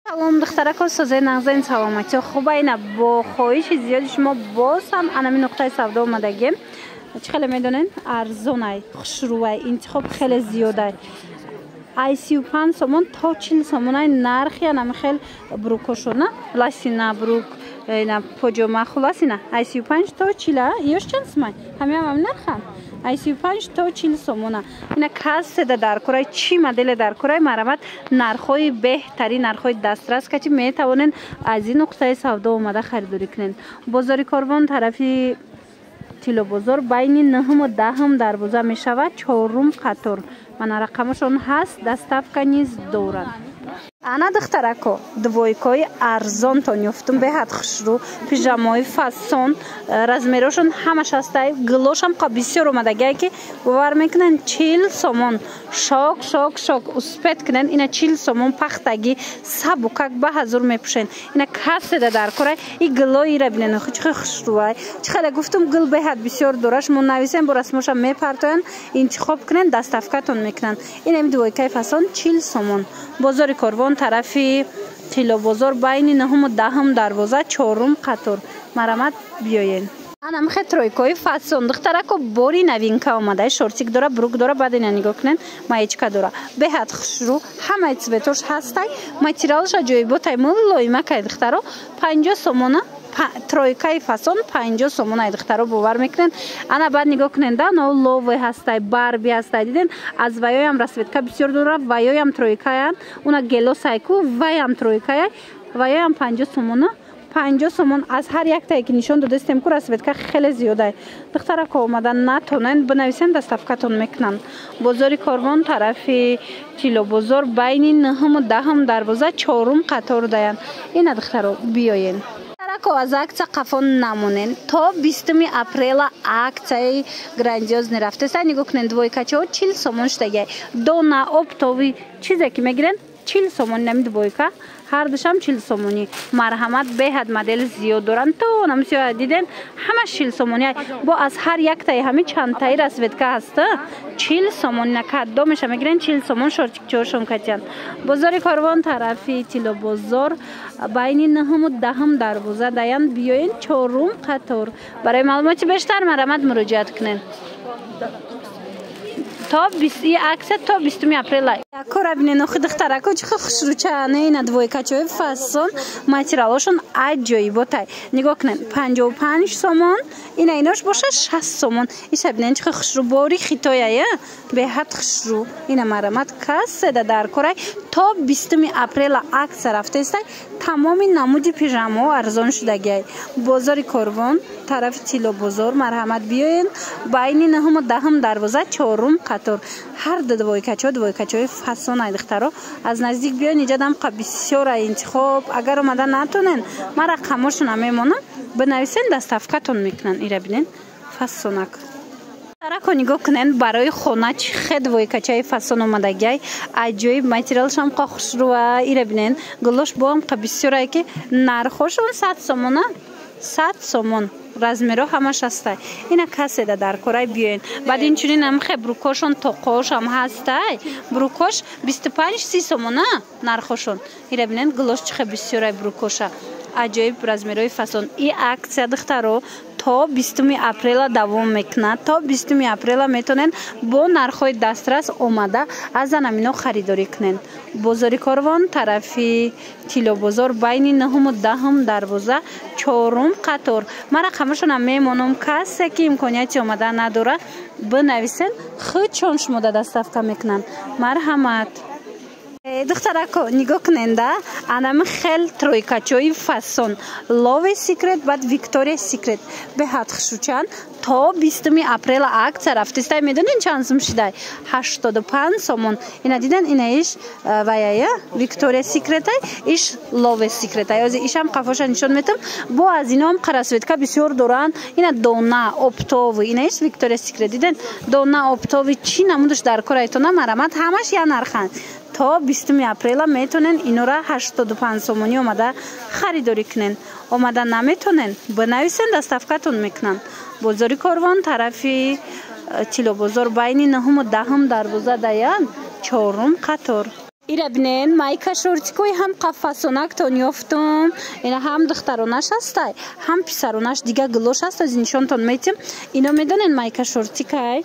салом духтарако созаи нағзаин саломати хуба ина бо хоҳиши зиёди шумо боз ҳам анами нуқтаи савдо омадагем чӣ хеле медонен арзонай хушрӯвай интихоб хеле зиёдай ай 35 сомон то 40 сомонай нархи анами хел брукошона ласина брук ина поҷома хуласина ай 35 то 40 ёш чанд сомай ҳамиам нархан ай 35 то 40 сомона ина касседа дар кораи чӣ моделе дар кораи марамат нархҳои беҳтари нархҳои дастрас качи метавонен аз ин нуқтаи савдо омада харидорӣ кунен бозори Корвон тарафи тилобозор байни 9 10 дарвоза мешавад 4 қатор мана рақамашон ҳаст доставка низ дорад ана духтарако двойкои арзонтон ёфтум беҳад хушрӯ пижамаои фасон размерошон ҳамаш ҳастай гилошам қа бисёр омадагие ки бовар мекунен 40 сомон шок успет кунен ина 40 сомон пахтаги сабукак ба ҳазур мепӯшен ина касседа дар корай и гилои ира бинен чӣ хушрӯай чӣ хеле гуфтум гил беҳад бисёр дора шумо нависен бо расмоша мепартоян интихоб кунен доставкатон мекунанд ина ин двойкаи фасон 40 сомон бозори Корвон тарафи тилобозор байни 9 10 дарвоза 4 қатор марамат биёен анам тройкои фасон духтарако бори навинка омадай шортик дора брук дора баъд ина нигоҳ кунен маечка дора беҳад хушрӯ ҳамаи цветош ҳастай материалш аҷоиботай мулоимакай духтаро 50 сомона тройкаи фасон 50 сомон ай духтаро бовар мекунен ана баъд нигоҳ кунен да но лове ҳастай барби ҳастай диден аз ваёям расветка бисёр дора ваёям тройкаян уна гелосайку ваям тройкая ваёям 50 сомона 50 сомон аз ҳар яктае ки нишон додастем ку расветка хеле зиёдай духтарако омадан натонен бинависен доставкатон мекунанд бозори Корвон тарафи тилобозор байни 9 10 дарвоза 4 қатор даян ина духтаро биёен аз акция қафон намонен то 20 апрела акцияи грандиозни рафтеста нигоҳ кунен двойкачао 40 сомон штагиай дона оптови чизе ки мегирен 40 сомон нами двойка ҳар душам 40 сомони марҳамат беҳад модели зиёд доранд то намисё диден ҳамаш 40 сомони бо аз ҳар яктаи ҳами чандтаи расветка ҳаста 40 сомон накаддо меша мегирен 40 сомон шортикчаошон катян бозори Корвон тарафи тилобозор байни 9 10 дарвоза даян биёен 4 қатор барои маълумоти бештар марҳамат муроҷиат кунен то 20 акция то 20 апрела якора бинен охи духтарако чӣ хушрӯчаане ина двойкачаои фасон материалошон аҷоиботай нигоҳ кунен 55 сомон ина инош боша 60 сомон иша бинен чӣ хушрӯ бори хитояя беҳад хушрӯ ина марамат касседа дар корай то 20 апрела акция рафтаистай тамоми намуди пижамао арзон шудагиай бозори Корвон тарафи тилобозор марҳамат биёен байни 9 10 дарвоза 4 қатор ҳар двойкачаои фасон ай духтаро аз наздик биёен иҷадам қа бисёр ай интихоб агар омада натонен ман рақамошона мемонам бинависен доставкатон мекунанд ира бинен фасонак тарако нигоҳ кунен барои хона чӣ хе двойкачаи фасон омадагиай аҷоиб материалшам қа хушрӯа ира бинен гулош боам қа бисёр ай ки нархошон 100 сомона 100 сомон размеро ҳамаш ҳастай ина касседа дар корай биёен баъд инчунин амхе брукошон тоқоошам ҳастай брукош 25-30 сомона нархошон ира бинен гулош чихе бисёрай брукоша аҷоиб размерои фасон и акция духтаро то 20 апрела давом мекунад то 20 апрела метонен бо нархҳои дастрас омада аз анамино харидорӣ кунен бозори Корвон тарафи тилобозор байни 9 10 дарвоза 4 қатор ман рақамашонам мемонам касе ки имконияти омада надора бинависен худшон шумода доставка мекунанд марҳамат духтарако нигоҳ кунен да анами хел тройкачаои фасон лове секрет баъд виктория секрет беҳад хушрӯчанд то 20 апрела акция рафтистай медонен чанд сум шидай 85 сомон ина диден ина иш ваяя виктория секретай иш лове секретай ози ишам қафоша нишон метам бо аз иноам қарасветка бисёр доранд ина дона оптови ина иш виктория секрет диден дона оптови чӣ намудаш дар корайтона марамат ҳамаш я нарханд то 20 апрела метонен инора 85 сомони омада харидорӣ кунен омада наметонен бинависен доставкатон мекунанд бозори Корвон тарафи тилобозор байни 9 10 дарвоза даян 4 қатор ایره بینین مایکا شورتیکوی هم قفاسونک تون یافتم. اینا هم دخترونش هستای هم پسرونش دیگه گلوش هست. از نشون تون میتیم. اینا میدونین مایکا شورتیکای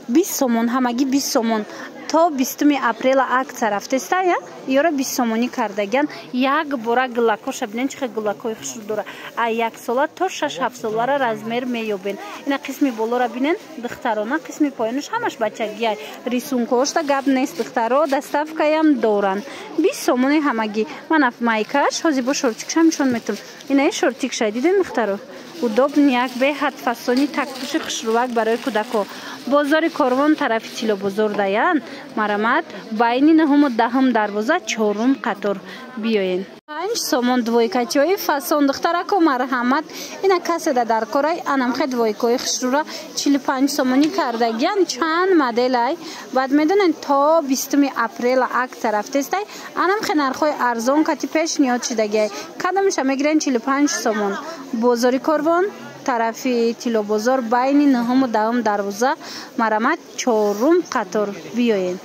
20 سومون همگی 20 سومون تا 20 اپریل акция рафтеста я ёра 20 сомонӣ кардаган як бора гулакоша бинен чихе гулакои хушрӯ дора а як сола то 6-7 солара размер меёбен ина қисми болора бинен духтарона қисми поёнаш ҳамаш бачагиай рисункошта гап нест духтаро доставкаям доранд 20 сомонӣ ҳамагӣ ман майкаш ҳозир бо шортикшам нишон метам инаи шортикша дидем духтаро удобн як беҳад фасони такпуши хушрӯвак барои кӯдако бозори корвон тарафи тило бозор даян марамат байни 9-10 дарвоза 4 қатор биёен 5 сомон двойкачои фасон духтарако марҳамат ина каседа дар корай анамхе двойкои хушрӯра 45 сомонӣ кардагиян чанд моделай баъд медонен то 20 апрел акция рафтестай анамхе нархои арзон кати пешниҳод шидагиай кадомиша мегирен 45 сомон бозори корвон тарафи тилобозор байни 9-10 дарвоза марамат 4 қатор биёен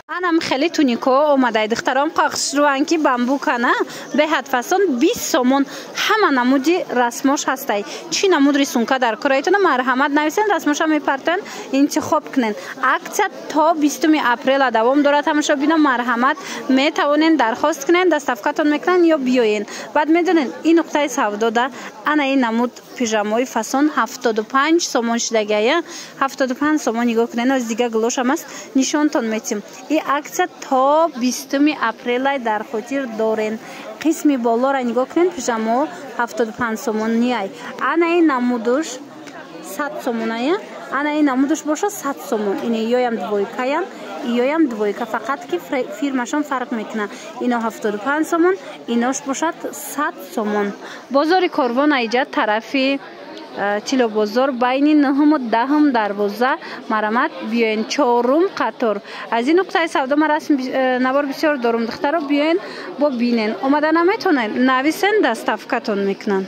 анам хеле тунико омадай духтарам қахшруан ки бамбукана беҳад фасон 20 сомон ҳама намуди расмош ҳастай чӣ намуд рисунка дар корайтона марҳамат нависен расмоша мепартоян интихоб кунен акция то 20 апрела давом дорад ҳамаша бина марҳамат метавонен дархост кунен доставкатон мекунен ё биёен баъд медонен ин нуқтаи савдода ана ин намуд пижамои фасон 75 сомон шидагая 75 сомон нигоҳ кунен аз дига глошам аст нишонтон метим ин акция то 20 апрелай дар хотир дорен қисми болора нигоҳ кунен пижамо 75 сомониай ана ин намудуш 100 сомоная ана ин намудуш боша 100 сомон ин ёям двойкаям ёям двойка фақат ки фирмашон фарқ мекуна ино 75 сомон инош бошад 100 сомон бозори корвон айҷа тарафи тило бозор байни 9-10 дарвоза марамат биёен 4 қатор аз ин нуқтаи савдо ма расм навор бисёр дорум духтаро биёен бо бинен омада наметонен нависен доставкатон мекунанд